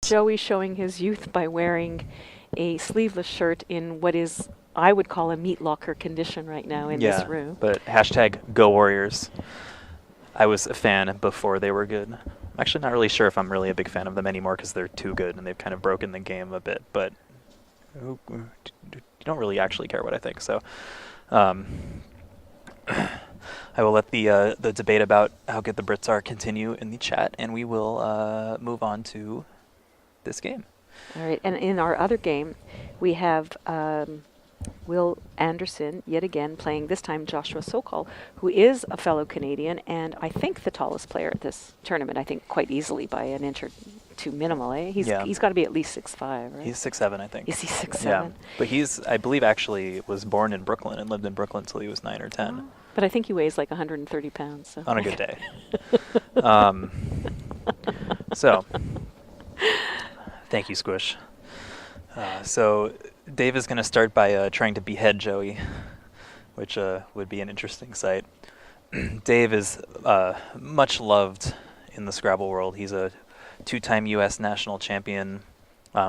Joey showing his youth by wearing a sleeveless shirt in what is, I would call, a meat locker condition right now in this room. But hashtag Go Warriors. I was a fan before they were good. I'm actually not really sure if I'm really a big fan of them anymore because they're too good and they've kind of broken the game a bit. But you don't really actually care what I think. So I will let the debate about how good the Brits are continue in the chat, and we will move on to this game. All right, and in our other game, we have Will Anderson, yet again, playing this time Joshua Sokol, who is a fellow Canadian, and I think the tallest player at this tournament, I think quite easily by an inch or two minimal, eh? He's got to be at least 6'5", right? He's 6'7", I think. Is he 6'7"? Yeah, but he's, I believe, actually was born in Brooklyn and lived in Brooklyn until he was 9 or 10. Oh, but I think he weighs like 130 pounds. So. On a good day. So, thank you, Squish. So Dave is going to start by trying to behead Joey, which would be an interesting sight. Dave is much loved in the Scrabble world. He's a 2-time U.S. national champion.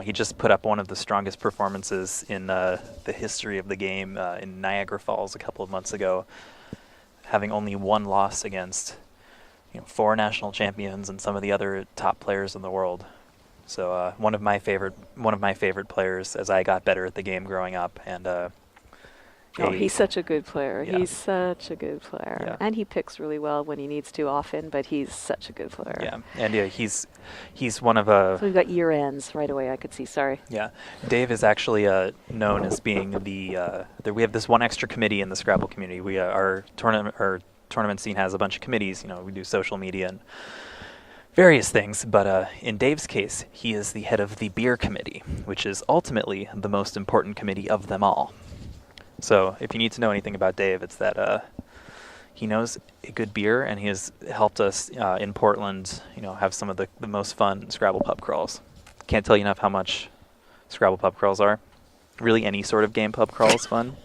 He just put up one of the strongest performances in the history of the game in Niagara Falls a couple of months ago, having only one loss against 4 national champions and some of the other top players in the world. So one of my favorite players as I got better at the game growing up, and he's such a good player. Yeah. He's such a good player, Yeah. and he picks really well when he needs to often. But he's such a good player. Yeah, and he's one of So we've got year ends right away. I could see. Sorry. Yeah, Dave is actually known as being we have this one extra committee in the Scrabble community. We our tournament scene has a bunch of committees. We do social media and various things, but in Dave's case, he is the head of the beer committee, which is ultimately the most important committee of them all. So if you need to know anything about Dave, it's that he knows a good beer, and he has helped us in Portland, have some of the most fun Scrabble pub crawls. Can't tell you enough how much Scrabble pub crawls are. Really any sort of game pub crawl is fun.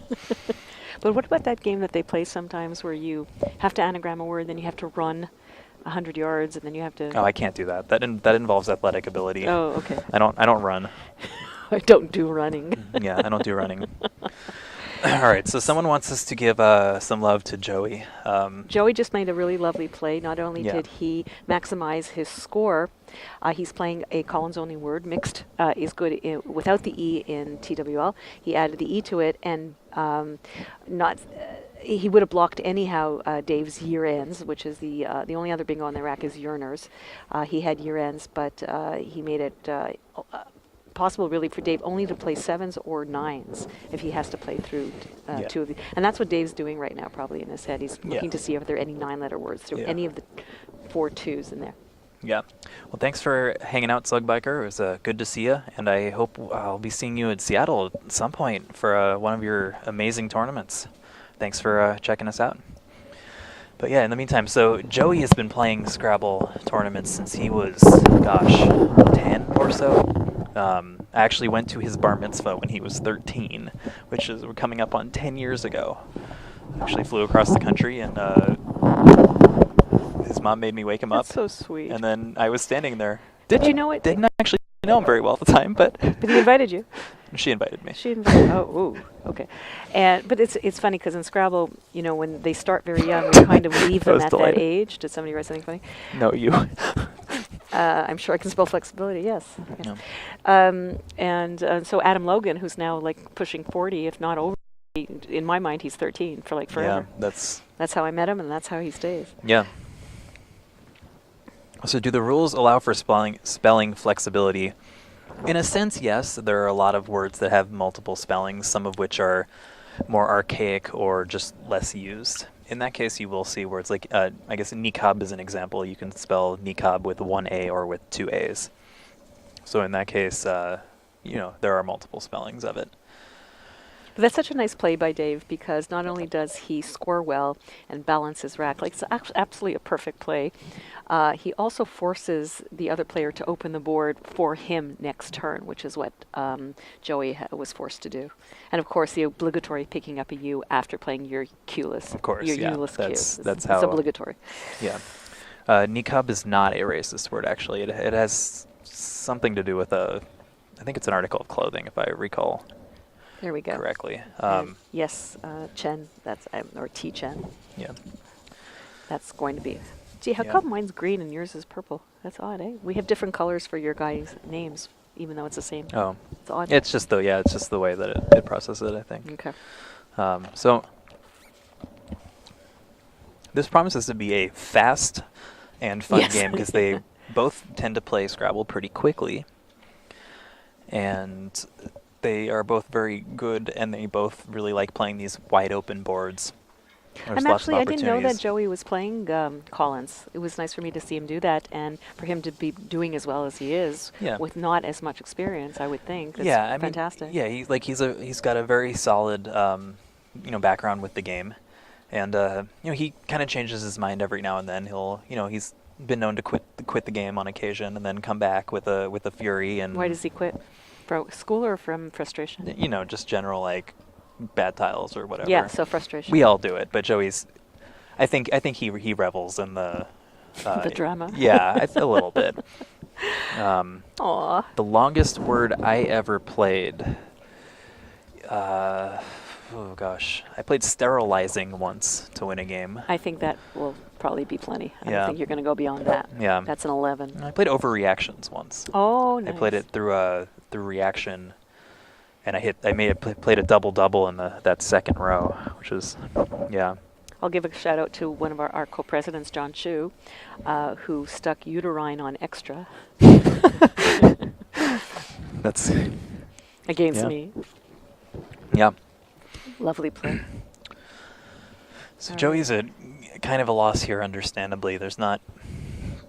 But what about that game that they play sometimes where you have to anagram a word, then you have to run 100 yards, and then you have to... Oh, I can't do that. That involves athletic ability. Oh, okay. I don't run. I don't do running. Yeah, I don't do running. All right, so someone wants us to give some love to Joey. Joey just made a really lovely play. Not only did he maximize his score, he's playing a Collins-only word. Mixed is good without the E in TWL. He added the E to it, and he would have blocked anyhow Dave's year ends, which is the only other bingo on the rack is yearners. He had year ends, but he made it possible really for Dave only to play 7s or 9s if he has to play through 2 of these. And that's what Dave's doing right now probably in his head. He's looking to see if there are any 9-letter words through any of the 4 2s in there. Yeah. Well, thanks for hanging out, Slug Biker. It was good to see you, and I hope I'll be seeing you in Seattle at some point for one of your amazing tournaments. Thanks for checking us out. But yeah, in the meantime, so Joey has been playing Scrabble tournaments since he was, 10 or so. I actually went to his bar mitzvah when he was 13, which is coming up on 10 years ago. Actually flew across the country, and his mom made me wake him up. That's so sweet. And then I was standing there. Did you know it? Didn't actually know him very well at the time, but... But he invited you. She invited me. She invited. Oh, ooh, okay. But it's funny because in Scrabble, when they start very young, we kind of leave them at that age. Did somebody write something funny? No, you. I'm sure I can spell flexibility. Yes. No. So Adam Logan, who's now like pushing 40, if not over, in my mind, he's 13 for like forever. Yeah, that's how I met him, and that's how he stays. Yeah. So do the rules allow for spelling flexibility? In a sense, yes. There are a lot of words that have multiple spellings, some of which are more archaic or just less used. In that case, you will see words like, I guess niqab is an example. You can spell niqab with 1 A or with 2 A's. So in that case, there are multiple spellings of it. But that's such a nice play by Dave because not only does he score well and balance his rack, like it's absolutely a perfect play, he also forces the other player to open the board for him next turn, which is what Joey was forced to do. And of course, the obligatory picking up a U after playing your Q-less. Of course, your yeah. U-less That's Q. how... It's obligatory. Yeah. Niqab is not a racist word, actually. It has something to do with I think it's an article of clothing, if I recall There we go. correctly. Yes, Chen, that's or T Chen. Yeah. That's going to be. Gee, how Yeah. come mine's green and yours is purple? That's odd, eh? We have different colors for your guys' names, even though it's the same. Oh. It's odd. It's just the way that it processes it, I think. Okay. So this promises to be a fast and fun Yes. game because they both tend to play Scrabble pretty quickly, and they are both very good, and they both really like playing these wide open boards. There's lots of I didn't know that opportunities. Joey was playing Collins. It was nice for me to see him do that, and for him to be doing as well as he is Yeah. with not as much experience. I would think. That's Yeah, I mean, fantastic. yeah, he's got a very solid background with the game, and he kind of changes his mind every now and then. He's been known to quit the game on occasion and then come back with a fury. And Why does he quit? From school or from frustration? just general like bad tiles or whatever. Yeah, so frustration. We all do it, but Joey's. I think he revels in the the drama. Yeah, a little bit. Aw. The longest word I ever played. Oh gosh, I played sterilizing once to win a game. I think that will probably be plenty. I Yeah. don't think you're going to go beyond that. Yeah. That's an 11. I played overreactions once. Oh, nice. I played it through reaction, and played a double in that second row, which is, yeah. I'll give a shout out to one of our co-presidents, John Chu, who stuck uterine on extra That's against Yeah. me. yeah. Lovely play. So All Joey's a kind of a loss here, understandably. There's not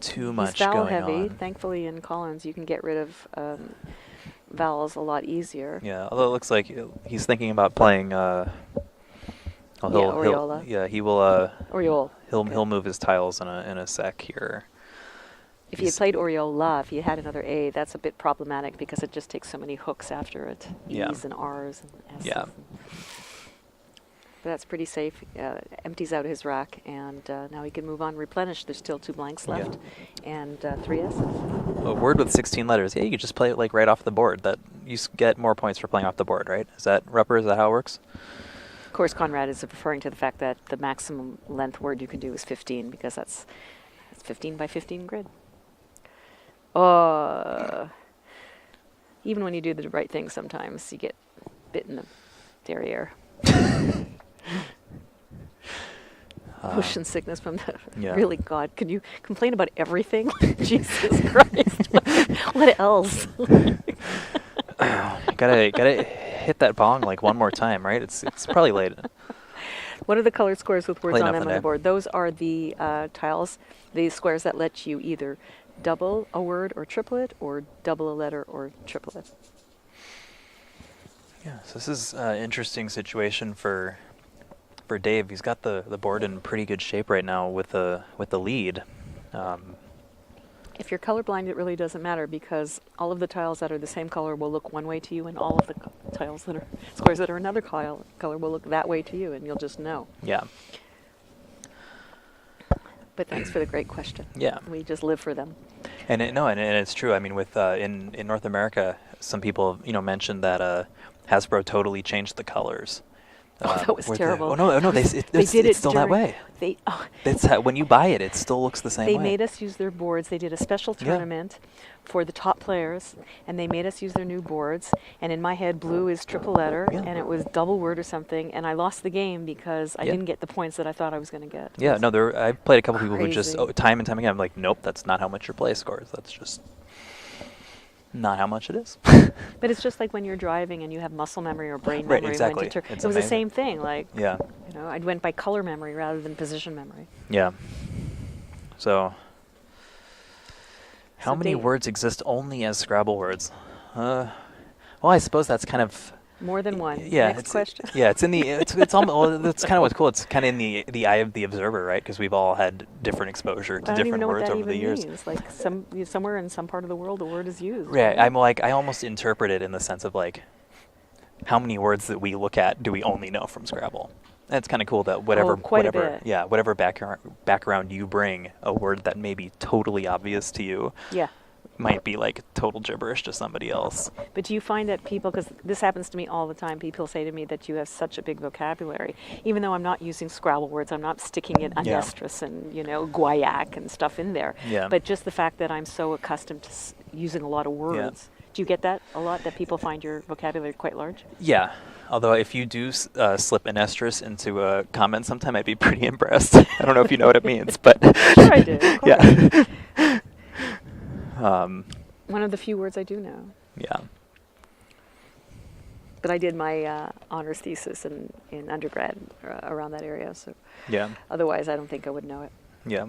too much He's vowel going heavy. on. Thankfully, in Collins, you can get rid of vowels a lot easier. Yeah, although it looks like he's thinking about playing. Oriola. He will. Oriole. He'll move his tiles in a sec here. If you had played Oriola, if you had another A, that's a bit problematic because it just takes so many hooks after it. Yeah. E's and R's and S's. Yeah. But that's pretty safe. Empties out his rack, and now he can move on, replenish. There's still 2 blanks Yeah. left, and 3 S's. A word with 16 letters. Yeah, you could just play it like right off the board. That you get more points for playing off the board, right? Is that Rupper? Is that how it works? Of course, Conrad is referring to the fact that the maximum length word you can do is 15, because that's 15 by 15 grid. Even when you do the right thing, sometimes you get bit in the derriere. Motion sickness from the Yeah. really, God, can you complain about everything? Jesus Christ. What else? gotta hit that bong like one more time, right? It's probably late. What are the colored squares with words Late on enough them in on the there. board? Those are the tiles, the squares that let you either double a word or triplet, or double a letter or triplet. Yeah, so this is an interesting situation for Dave. He's got the board in pretty good shape right now with the lead. If you're colorblind, it really doesn't matter, because all of the tiles that are the same color will look one way to you, and all of the tiles that are squares that are another color will look that way to you, and you'll just know. Yeah. But thanks for the great question. Yeah. We just live for them. And it's true. I mean, with in North America, some people mentioned that Hasbro totally changed the colors. Oh, that was terrible. No, They did it's it still that way. That's how, when you buy it, it still looks the same They way. made us use their boards. They did a special Yeah. tournament for the top players, and they made us use their new boards. And in my head, blue is triple letter, Yeah. and it was double word or something. And I lost the game because I Yeah. didn't get the points that I thought I was going to get. Yeah, no, I've played a couple people who just Crazy. time and time again. I'm like, nope, that's not how much your play scores. That's just not how much it is. But it's just like when you're driving and you have muscle memory or brain Right, memory. exactly. It It's was the amazing. same thing. Like, Yeah, I went by color memory rather than position memory. yeah. So, how So many Dave- words exist only as Scrabble words? Well, I suppose that's kind of More than one. yeah. Next question. Yeah, it's in the it's almost well, that's kind of what's cool. It's kind of in the eye of the observer, right? Because we've all had different exposure to I don't even different know what words that over the even years. means. Like somewhere in some part of the world, the word is used. Yeah, I'm like I almost interpret it in the sense of like, how many words that we look at do we only know from Scrabble? And it's kind of cool that whatever quite a bit. yeah, whatever background you bring, a word that may be totally obvious to you, Yeah. might be like total gibberish to somebody else. But do you find that people, because this happens to me all the time, people say to me that you have such a big vocabulary, even though I'm not using Scrabble words, I'm not sticking in anestrus and, guayac and stuff in there. Yeah. But just the fact that I'm so accustomed to using a lot of words. Do you get that a lot, that people find your vocabulary quite large? Yeah. Although if you do slip anestrus into a comment sometime, I'd be pretty impressed. I don't know if you know what it means, but... Sure I do, of course. Yeah. One of the few words I do know. Yeah. But I did my honors thesis in undergrad around that area, so Yeah. otherwise I don't think I would know it. Yeah.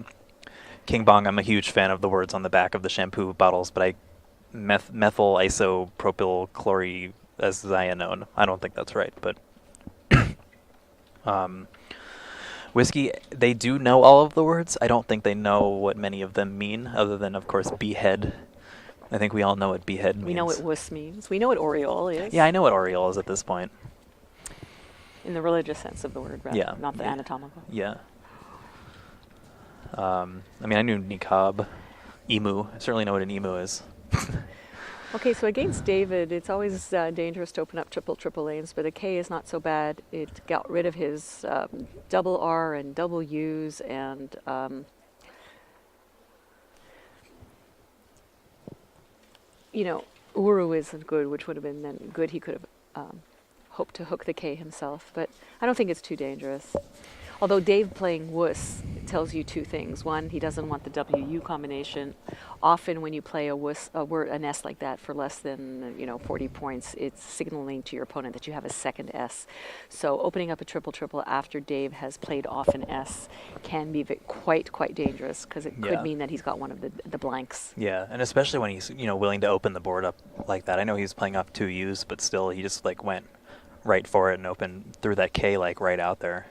King Bong, I'm a huge fan of the words on the back of the shampoo bottles, but methyl isopropyl chloriazanone. I don't think that's right, but whiskey, they do know all of the words. I don't think they know what many of them mean, other than, of course, behead. I think we all know what behead means. We know what wuss means. We know what aureole is. Yeah, I know what aureole is at this point. In the religious sense of the word, rather, Yeah. not the anatomical. Yeah. I mean, I knew niqab, emu. I certainly know what an emu is. Okay, so against David, it's always dangerous to open up triple lanes, but a K is not so bad. It got rid of his double R and double U's, and Uru isn't good, which would have been then good. He could have hoped to hook the K himself, but I don't think it's too dangerous. Although Dave playing wuss tells you two things. One, he doesn't want the WU combination. Often when you play an S like that for less than 40 points, it's signaling to your opponent that you have a second S. So opening up a triple after Dave has played off an S can be quite dangerous, because it could mean that he's got one of the blanks. Yeah, and especially when he's willing to open the board up like that. I know he's playing off two U's, but still he just went right for it and threw that K right out there.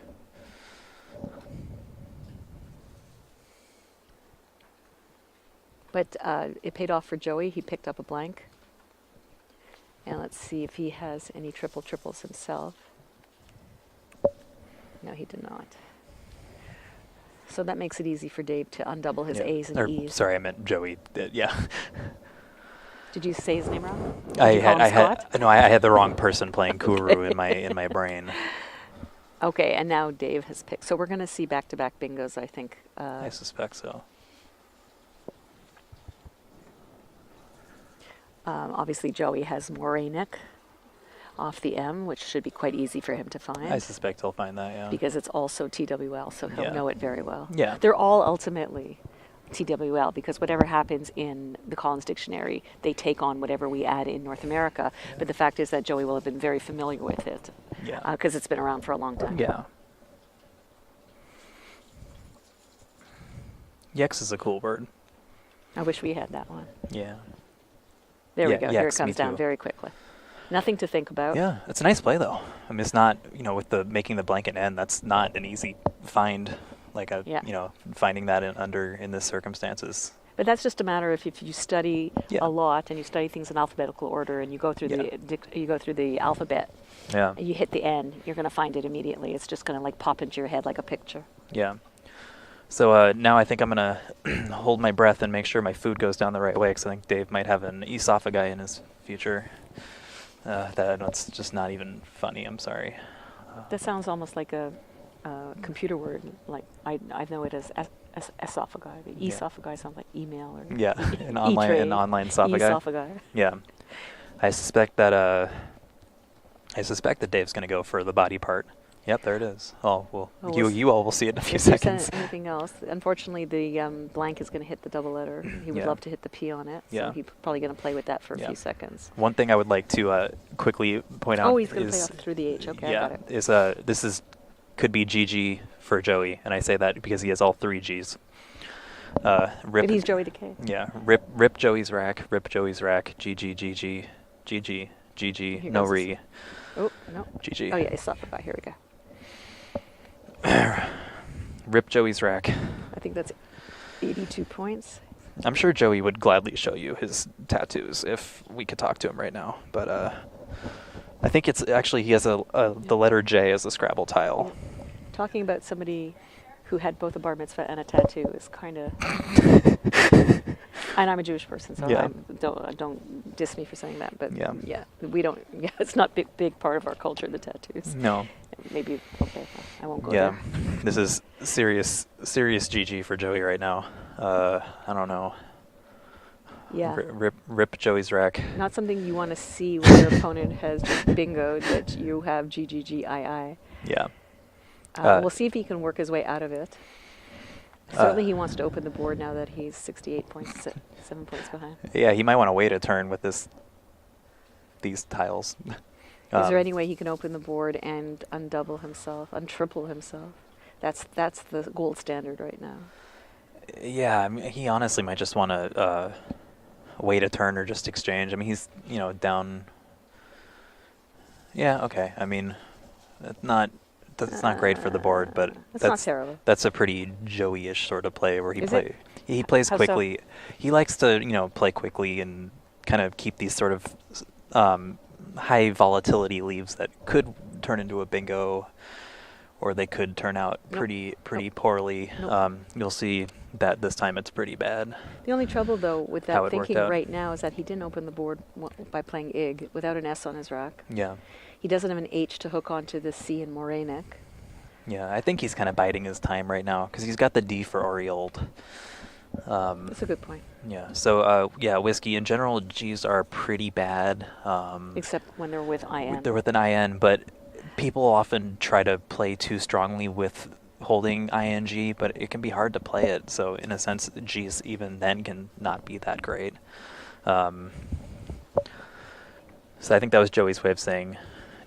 But it paid off for Joey. He picked up a blank. And let's see if he has any triples himself. No, he did not. So that makes it easy for Dave to undouble his A's and E's. Sorry, I meant Joey. Yeah. Did you say his name wrong? I had the wrong person playing Kuru in my brain. Okay, and now Dave has picked. So we're going to see back-to-back bingos, I think. I suspect so. Obviously, Joey has Moranic off the M, which should be quite easy for him to find. I suspect he'll find that, yeah. Because it's also TWL, so he'll know it very well. Yeah. They're all ultimately TWL, because whatever happens in the Collins Dictionary, they take on whatever we add in North America. Yeah. But the fact is that Joey will have been very familiar with it, because it's been around for a long time. Yeah. Yex is a cool word. I wish we had that one. Yeah. There we go. Yex, here it comes down very quickly. Nothing to think about. Yeah, it's a nice play though. I mean, it's not, with the making the blanket end, that's not an easy find. Finding that in this circumstances. But that's just a matter of if you study a lot and you study things in alphabetical order and you go through the alphabet. Yeah. And you hit the N, you're going to find it immediately. It's just going to pop into your head like a picture. Yeah. So now I think I'm going to hold my breath and make sure my food goes down the right way, because I think Dave might have an esophagi in his future. That's just not even funny. I'm sorry. That sounds almost like a computer word. Like I know it as esophagi. But esophagi sounds like email or an online esophagi. Esophagi. Yeah. I suspect that Dave's going to go for the body part. Yep, there it is. Oh, well, you all will see it in a few seconds. Anything else? Unfortunately, the blank is going to hit the double letter. He would love to hit the P on it, so he's probably going to play with that for a few seconds. One thing I would like to quickly point out he's going to play off through the H. Okay, I got it. This could be GG for Joey, and I say that because he has all three Gs. But he's Joey the K. Yeah, rip Joey's rack, GG, no re. Oh, no. GG. Oh, yeah, esophagi. Here we go. Rip Joey's rack. I think that's 82 points. I'm sure Joey would gladly show you his tattoos if we could talk to him right now. But I think it's actually he has the letter J as a Scrabble tile. Talking about somebody who had both a bar mitzvah and a tattoo is kind of... And I'm a Jewish person, so Yeah. don't diss me for saying that. But Yeah. we don't. Yeah, it's not big part of our culture. The tattoos. No. Maybe okay. I won't go Yeah. there. This is serious GG for Joey right now. I don't know. Yeah. Rip Joey's rack. Not something you want to see when your opponent has just bingoed that you have GGGII. Yeah. We'll see if he can work his way out of it. Certainly he wants to open the board now that he's 68 points, 7 points behind. Yeah, he might want to wait a turn with these tiles. Is there any way he can open the board and undouble himself, untriple himself? That's the gold standard right now. Yeah, I mean, he honestly might just want to wait a turn or just exchange. I mean, he's down. Yeah, okay. I mean, that's not great for the board, but that's not terrible. That's a pretty Joey-ish sort of play where he Is plays How quickly. so? He likes to play quickly and kind of keep these sort of high volatility leaves that could turn into a bingo, or they could turn out pretty poorly. You'll see that this time it's pretty bad. The only trouble, though, with How that it worked thinking out. right now is that he didn't open the board by playing Ig without an S on his rack. Yeah. He doesn't have an H to hook onto the C in Morainek. Yeah, I think he's kind of biding his time right now because he's got the D for Oriold. That's a good point. Yeah. So whiskey in general, G's are pretty bad. Except when they're with IN. They're with an IN, but people often try to play too strongly with holding ING, but it can be hard to play it. So in a sense, G's even then can not be that great. So I think that was Joey's way of saying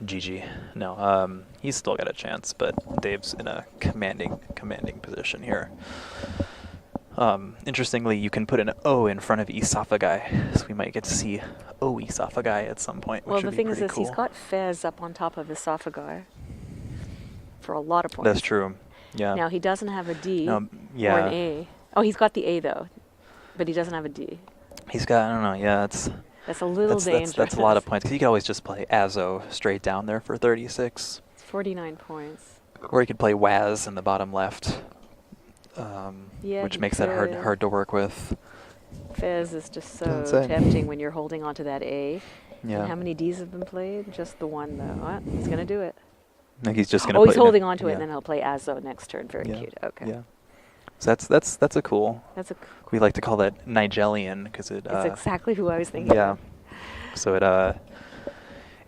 GG. No, he's still got a chance, but Dave's in a commanding position here. Interestingly, you can put an O in front of esophagi, so we might get to see O esophagi at some point, which Well, would the be thing is pretty this, cool. he's got Fez up on top of esophagi for a lot of points. That's true. Yeah. Now, he doesn't have a D No, or yeah. an A. Oh, he's got the A, though, but he doesn't have a D. He's got, I don't know, yeah, That's a little dangerous. that's a lot of points, because you could always just play Azo straight down there for 36. It's 49 points. Or you could play Waz in the bottom left, Yeah, which he makes that could. hard to work with. Fez is just so That's it. tempting when you're holding onto that A. Yeah. And how many Ds have been played? Just the one, though. What? He's going to do it. I think he's just going to Oh, play he's holding onto it, yeah. and then he'll play Azo next turn. Very Yeah. cute. Okay. Yeah. So that's a cool. That's We like to call that Nigelian because it. it's exactly who I was thinking. Yeah. So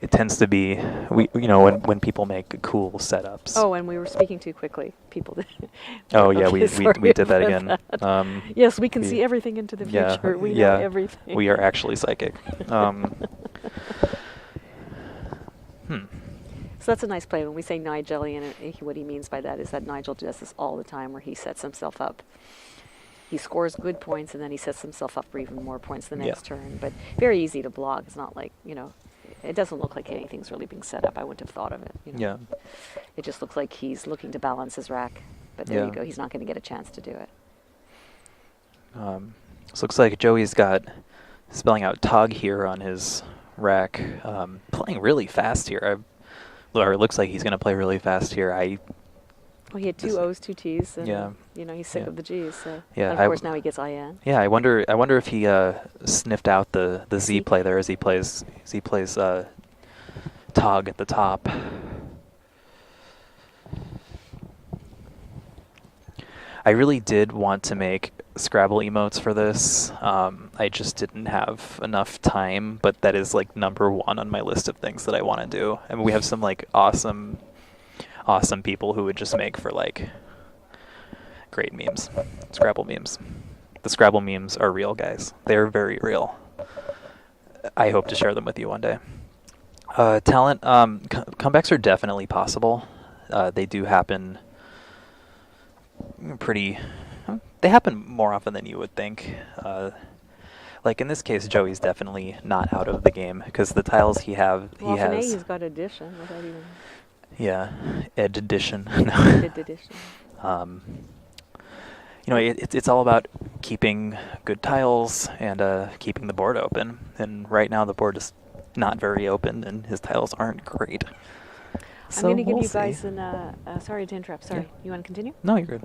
it tends to be when people make cool setups. Oh, and we were speaking too quickly. People did. Oh yeah, Okay, sorry we did that about again. that. Yes, we can we- see everything into the yeah, future. We yeah, know everything. We are actually psychic. So that's a nice play. When we say Nigelian, what he means by that is that Nigel does this all the time where he sets himself up. He scores good points, and then he sets himself up for even more points the next turn. But very easy to block. It's not like, it doesn't look like anything's really being set up. I wouldn't have thought of it. Yeah. It just looks like he's looking to balance his rack. But there you Yeah. go. He's not going to get a chance to do it. This looks like Joey's got spelling out Tog here on his rack, playing really fast here. Or it looks like he's going to play really fast here. Well, he had two O's, two T's, and Yeah. He's sick Yeah. of the G's. So Yeah, and of course now he gets IN. Yeah, I wonder if he sniffed out the Z play there as he plays Tog at the top. I really did want to make Scrabble emotes for this. I just didn't have enough time, but that is like number one on my list of things that I want to do. I mean, we have some like awesome people who would just make for like great memes, Scrabble memes. The Scrabble memes are real, guys. They are very real. I hope to share them with you one day. Talent, comebacks are definitely possible. They do happen they happen more often than you would think. Like in this case, Joey's definitely not out of the game because the tiles he has. Well, for A, he's got addition without even. Yeah, addition. Addition. It's all about keeping good tiles and keeping the board open. And right now the board is not very open, and his tiles aren't great. I'm going to give we'll you guys see. sorry to interrupt. Sorry. Yeah. You want to continue? No, you're good.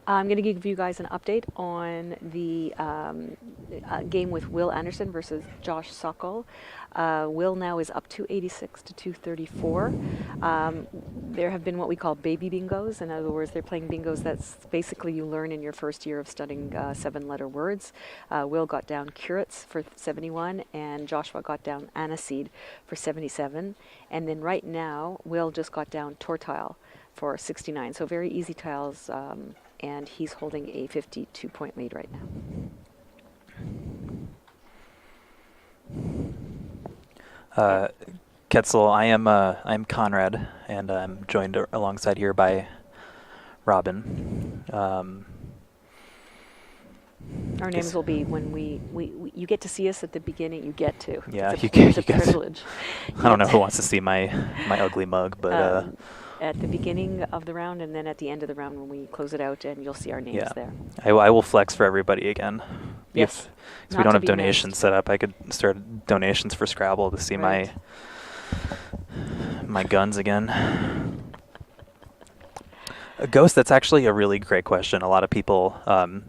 I'm going to give you guys an update on the game with Will Anderson versus Josh Sokol. Will now is up 286 to 234. There have been what we call baby bingos. In other words, they're playing bingos that's basically you learn in your first year of studying 7-letter words. Will got down curates for 71, and Joshua got down aniseed for 77. And then right now, Will just got down tortile for 69. So very easy tiles, and he's holding a 52-point lead right now. Ketzel, I'm Conrad, and I'm joined alongside here by Robin. Our names will be when we you get to see us at the beginning. You get to. Yeah, it's you a, get- it's a you get to. privilege. I don't know who wants to see my ugly mug, but At the beginning of the round, and then at the end of the round when we close it out, and you'll see our names yeah, there. I will flex for everybody again. Yes. If we Not don't to have be donations missed. set up, I could start donations for Scrabble to see Right. my guns again. Ghost, that's actually a really great question. A lot of people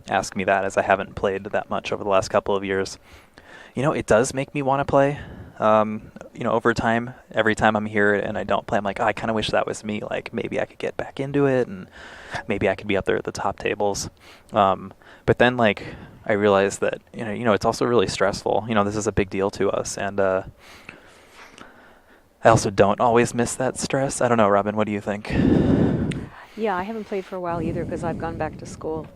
ask me that, as I haven't played that much over the last couple of years. You know, it does make me want to play. Over time, every time I'm here and I don't play, I'm like, oh, I kind of wish that was me. Like, maybe I could get back into it, and maybe I could be up there at the top tables. But then, like, I realized that, it's also really stressful. This is a big deal to us, and I also don't always miss that stress. I don't know, Robin, what do you think? Yeah, I haven't played for a while either because I've gone back to school.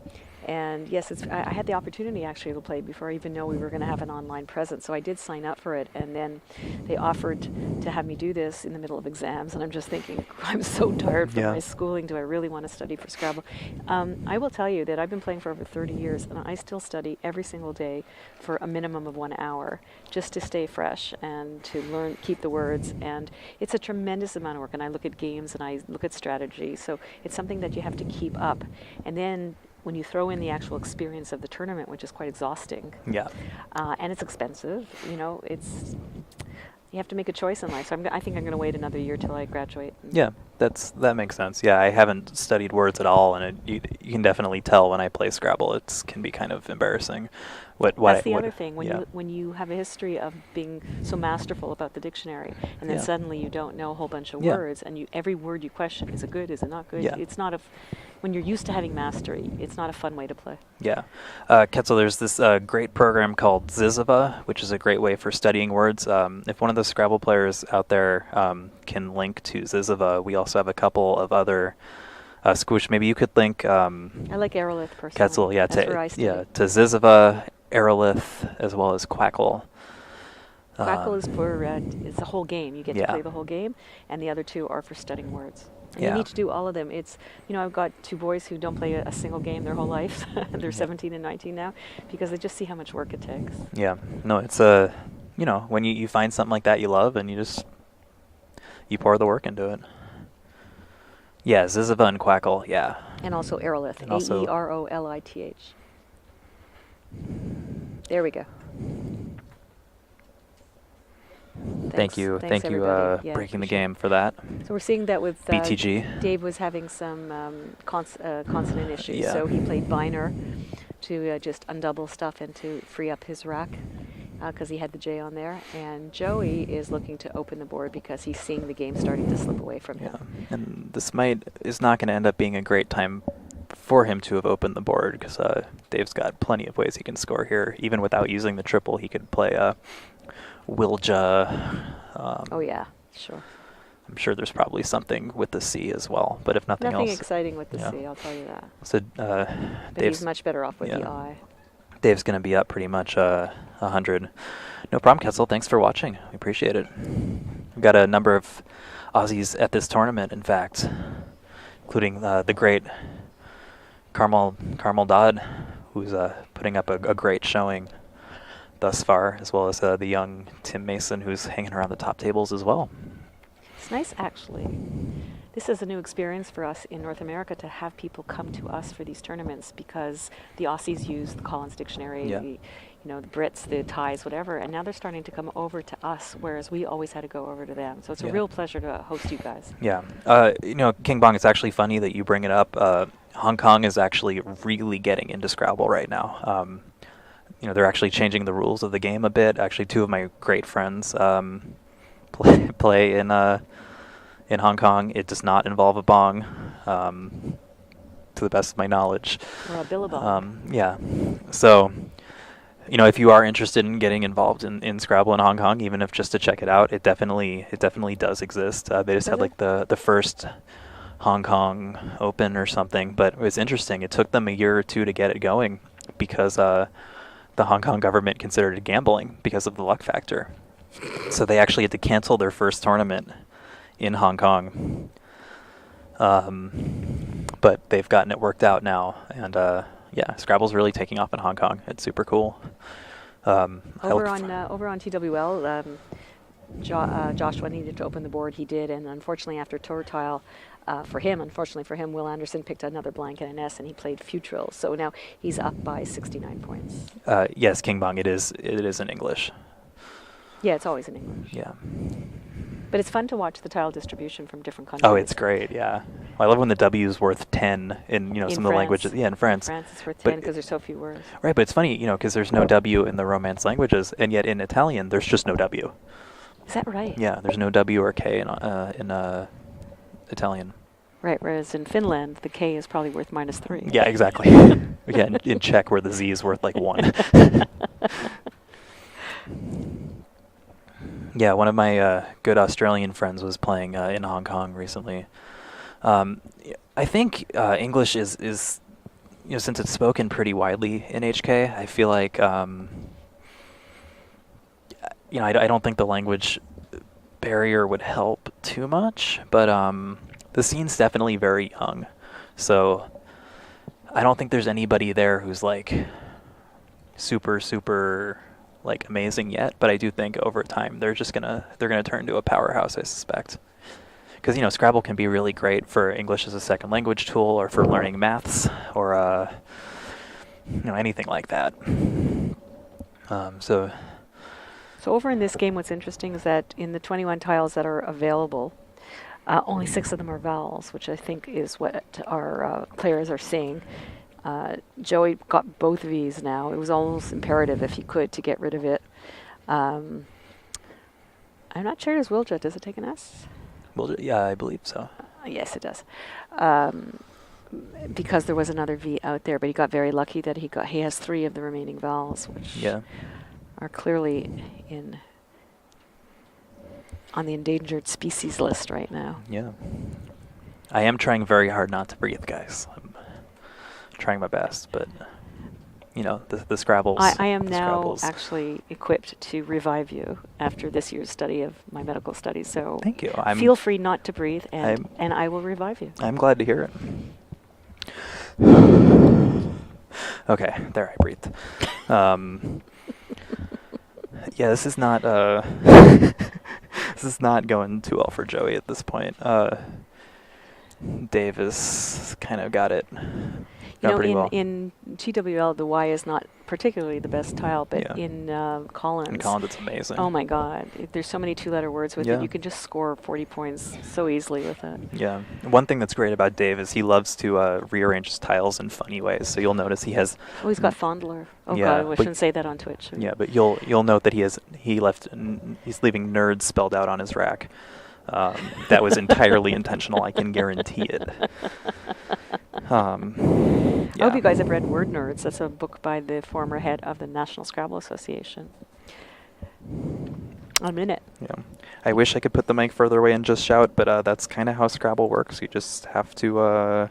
And yes, I had the opportunity actually to play before I even know we were going to have an online presence. So I did sign up for it, and then they offered to have me do this in the middle of exams. And I'm just thinking, I'm so tired from my schooling. Do I really want to study for Scrabble? I will tell you that I've been playing for over 30 years, and I still study every single day for a minimum of 1 hour just to stay fresh and to learn, keep the words. And it's a tremendous amount of work. And I look at games and I look at strategy. So it's something that you have to keep up. And then when you throw in the actual experience of the tournament, which is quite exhausting, and it's expensive, you have to make a choice in life. So I think I'm going to wait another year till I graduate. Yeah, that makes sense. Yeah, I haven't studied words at all, and you can definitely tell when I play Scrabble, it can be kind of embarrassing. That's the other thing. When you have a history of being so masterful about the dictionary, and then suddenly you don't know a whole bunch of words, and every word you question, is it good, is it not good? Yeah. It's not when you're used to having mastery, it's not a fun way to play. Yeah. Ketzel, there's this great program called Ziziva, which is a great way for studying words. If one of the Scrabble players out there can link to Ziziva, we also have a couple of other Squish, maybe you could link I like Aerolith personally. Ketzel, to to Ziziva, Aerolith, as well as Quackle. Quackle is for it's a whole game. You get to play the whole game, and the other two are for studying words. And you need to do all of them. It's I've got 2 boys who don't play a single game their whole life. They're 17 and 19 now, because they just see how much work it takes. Yeah, no, it's when you find something like that you love, and you pour the work into it. Yeah, Ziziva and Quackle, yeah. And also Aerolith, And also Aerolith. There we go. Thank you breaking the game for that. So we're seeing that with BTG. Dave was having some consonant issues, Yeah. so he played Biner to just undouble stuff and to free up his rack because he had the J on there. And Joey is looking to open the board because he's seeing the game starting to slip away from him. And this is not going to end up being a great time for him to have opened the board, because Dave's got plenty of ways he can score here. Even without using the triple, he could play Wilja. Oh yeah, sure. I'm sure there's probably something with the C as well, but if nothing else. Nothing exciting with the C, I'll tell you that. So but he's much better off with the I. Dave's going to be up pretty much 100. No problem, Ketzel. Thanks for watching. We appreciate it. We've got a number of Aussies at this tournament, in fact, including the great Carmel Dodd, who's putting up a great showing thus far, as well as the young Tim Mason, who's hanging around the top tables as well. It's nice, actually. This is a new experience for us in North America to have people come to us for these tournaments, because the Aussies use the Collins Dictionary. the Brits, the Thais, whatever, and now they're starting to come over to us, whereas we always had to go over to them. So it's a real pleasure to host you guys. Yeah. King Bong, it's actually funny that you bring it up. Hong Kong is actually really getting into Scrabble right now. They're actually changing the rules of the game a bit. Actually, two of my great friends play in Hong Kong. It does not involve a bong, to the best of my knowledge. Or a billabong. Yeah. So, if you are interested in getting involved in Scrabble in Hong Kong, even if just to check it out, it definitely does exist. They just had like the first Hong Kong Open or something, but it was interesting. It took them a year or two to get it going because the Hong Kong government considered it gambling because of the luck factor. So they actually had to cancel their first tournament in Hong Kong. But they've gotten it worked out now, and Scrabble's really taking off in Hong Kong. It's super cool. Over on TWL, Joshua needed to open the board. He did, and unfortunately, after tour tile, unfortunately for him, Will Anderson picked another blank and an S, and he played Futril. So now he's up by 69 points. Yes, King Bong. It is in English. Yeah, it's always in English. Yeah. But it's fun to watch the tile distribution from different countries. Oh, it's great, yeah. Well, I love when the W is worth 10 in some of the languages. Yeah, in France. In France, it's worth 10 because there's so few words. Right, but it's funny, because there's no W in the Romance languages, and yet in Italian, there's just no W. Is that right? Yeah, there's no W or K in Italian. Right, whereas in Finland, the K is probably worth -3. Yeah, exactly. Yeah, in Czech, where the Z is worth like 1. Yeah, one of my good Australian friends was playing in Hong Kong recently. I think English is since it's spoken pretty widely in HK, I feel like I don't think the language barrier would help too much, but the scene's definitely very young, so I don't think there's anybody there who's like super like amazing yet, but I do think over time they're gonna turn into a powerhouse, I suspect. Because Scrabble can be really great for English as a second language tool, or for learning maths, or anything like that. So over in this game, what's interesting is that in the 21 tiles that are available, only 6 of them are vowels, which I think is what our players are seeing. Joey got both V's now. It was almost imperative, if he could, to get rid of it. I'm not sure. Does Wiljet, does it take an S? Yeah, I believe so. Yes, it does. Because there was another V out there, but he got very lucky that he has 3 of the remaining vowels, which are clearly on the endangered species list right now. Yeah. I am trying very hard not to breathe, guys. I'm trying my best, but the Scrabbles. I am now actually equipped to revive you after this year's study of my medical studies. So thank you. Feel free not to breathe, and I will revive you. I'm glad to hear it. Okay, there, I breathed. Yeah, this is not this is not going too well for Joey at this point. Dave has kind of got it. In TWL, the Y is not particularly the best tile, but in Collins. In Collins, it's amazing. Oh my God! There's so many 2-letter words with it. You can just score 40 points so easily with it. Yeah. One thing that's great about Dave is he loves to rearrange his tiles in funny ways. So you'll notice he has. Oh, he's got Fondler. Oh God, I shouldn't say that on Twitch. Yeah, but you'll note that he's leaving nerds spelled out on his rack. That was entirely intentional. I can guarantee it. I hope you guys have read Word Nerds. That's a book by the former head of the National Scrabble Association. I'm in it. Yeah. I wish I could put the mic further away and just shout, but that's kind of how Scrabble works. You just have to...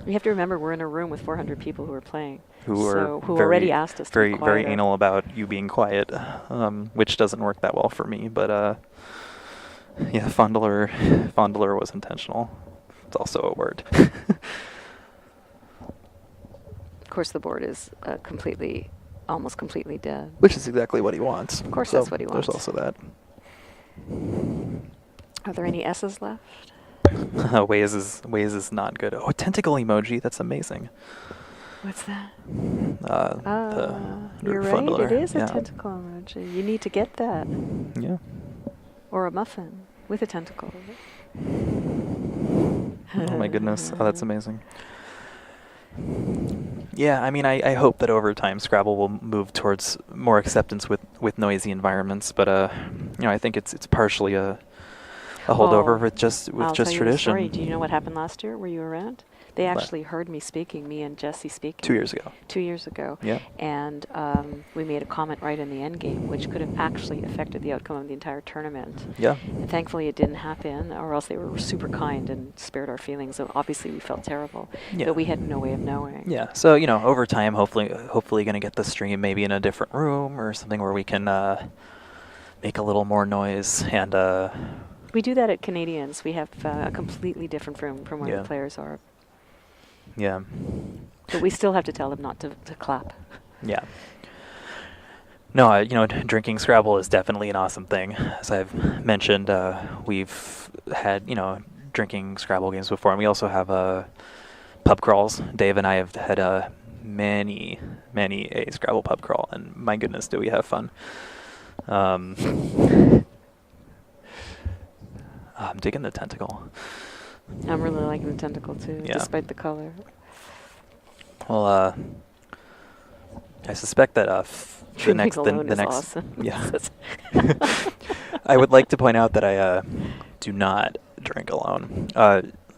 You have to remember we're in a room with 400 people who are playing. Who already asked us to be quiet. Very anal about you being quiet, which doesn't work that well for me, but... yeah, fondler was intentional. It's also a word. Of course, the board is almost completely dead. Which is exactly what he wants. Of course, that's what he wants. There's also that. Are there any S's left? Waze is not good. Oh, a tentacle emoji. That's amazing. What's that? You're right. Fundler. It is a Yeah. tentacle emoji. You need to get that. Yeah. Or a muffin with a tentacle. Oh my goodness. Oh, that's amazing. Yeah, I mean, I hope that over time Scrabble will move towards more acceptance with noisy environments, but I think it's partially a holdover with just I'll tell you a tradition. story. Do you know what happened last year? Were you around? They What? actually heard me speaking, me and Jesse speaking. 2 years ago. 2 years ago. Yeah. And we made a comment right in the Endgame, which could have actually affected the outcome of the entire tournament. Yeah. And thankfully it didn't happen, or else they were super kind and spared our feelings. So obviously we felt terrible, Yeah. but we had no way of knowing. Yeah. So over time, hopefully going to get the stream maybe in a different room or something where we can make a little more noise and. We do that at Canadians. We have a completely different room from where Yeah. the players are. Yeah. But we still have to tell them not to clap. Yeah. No, drinking Scrabble is definitely an awesome thing. As I've mentioned, we've had, drinking Scrabble games before, and we also have pub crawls. Dave and I have had many a Scrabble pub crawl, and my goodness, do we have fun. I'm digging the tentacle. I'm really liking the tentacle too, Yeah. despite the color. Well, I suspect that the Drinking next alone the is next awesome. yeah. I would like to point out that I do not drink alone.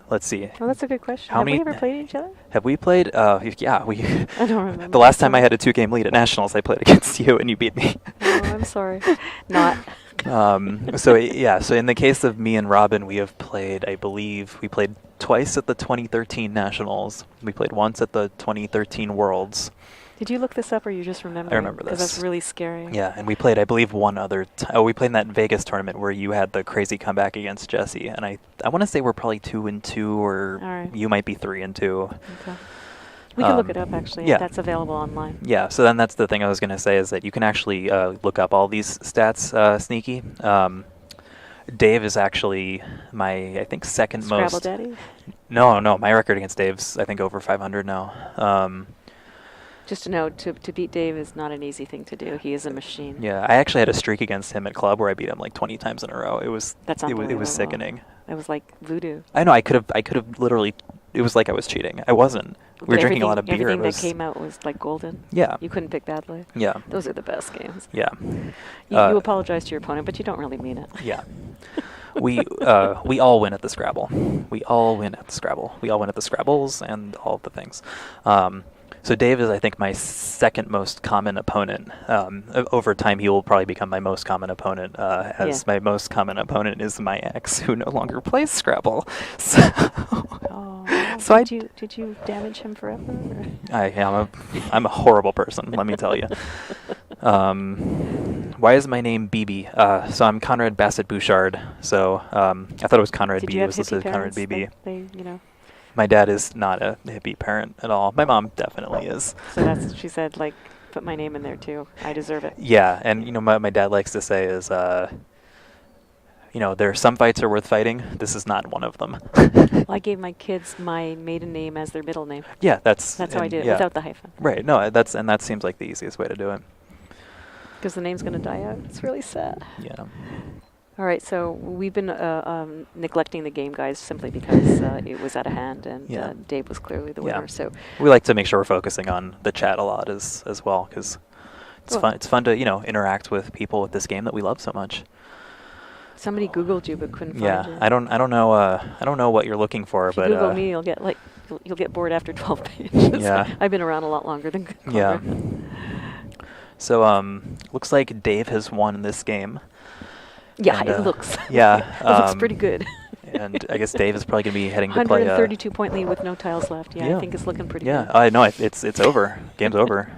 Let's see. Well, that's a good question. How Have many- we ever played each other? Have we played? Yeah, we. I don't remember. The last time I had a 2-game lead at nationals, I played against you and you beat me. Oh, I'm sorry. Not. So in the case of me and Robin, we have played. I believe we played twice at the 2013 nationals. We played once at the 2013 Worlds. Did you look this up or you just remember? I remember Because this. that's really scary. Yeah, and we played, I believe, one other. We played in that Vegas tournament where you had the crazy comeback against Jesse, and I want to say we're probably 2-2, or All right. you might be 3-2. Okay. We can look it up, actually. yeah. That's available online. Yeah, so then that's the thing I was going to say is that you can actually look up all these stats, Sneaky. Dave is actually my, I think, second Scrabble most. Daddy? No, my record against Dave's, I think, over 500 now. Just to know, to beat Dave is not an easy thing to do. He is a machine. Yeah, I actually had a streak against him at club where I beat him like 20 times in a row. It was That's it unbelievable. was sickening. It was like voodoo. I know I could have literally. It was like I was cheating. I wasn't. We were drinking a lot of beer. Everything It that was, came out was like golden. yeah. You couldn't pick badly. Yeah. Those are the best games. Yeah. You apologize to your opponent, but you don't really mean it. Yeah. We all win at the Scrabble. We all win at the Scrabble. We all win at the Scrabbles and all of the things. So Dave is, I think, my second most common opponent. Over time, he will probably become my most common opponent, as my most common opponent is my ex, who no longer plays Scrabble. So, So did you damage him forever? Or? I'm a horrible person, let me tell you. Why is my name BB? So I'm Conrad Bassett Bouchard. So I thought it was Conrad Did B. you It have was listed hippie Conrad parents? BB. My dad is not a hippie parent at all. My mom definitely is. So that's she said, like, put my name in there too. I deserve it. Yeah, and my dad likes to say is, there are some fights are worth fighting. This is not one of them. Well, I gave my kids my maiden name as their middle name. Yeah, that's how I did it, yeah. without the hyphen. Right. No, that seems like the easiest way to do it. Because the name's going to die out. It's really sad. Yeah. All right, so we've been neglecting the game, guys, simply because it was out of hand, and Yeah. Dave was clearly the Yeah. winner. So We like to make sure we're focusing on the chat a lot as well, because it's Well- fun. It's fun to interact with people with this game that we love so much. somebody Googled you but couldn't find Yeah, you. I don't know what you're looking for, If you but Google me, you'll get bored after 12 pages. Yeah. I've been around a lot longer than yeah. Conrad. So looks like Dave has won this game. Yeah, And, it looks. Yeah, it looks pretty good. And I guess Dave is probably going to be heading to play. 132 point lead with no tiles left. Yeah, Yeah. I think it's looking pretty Yeah, good. I know it's over. Game's over.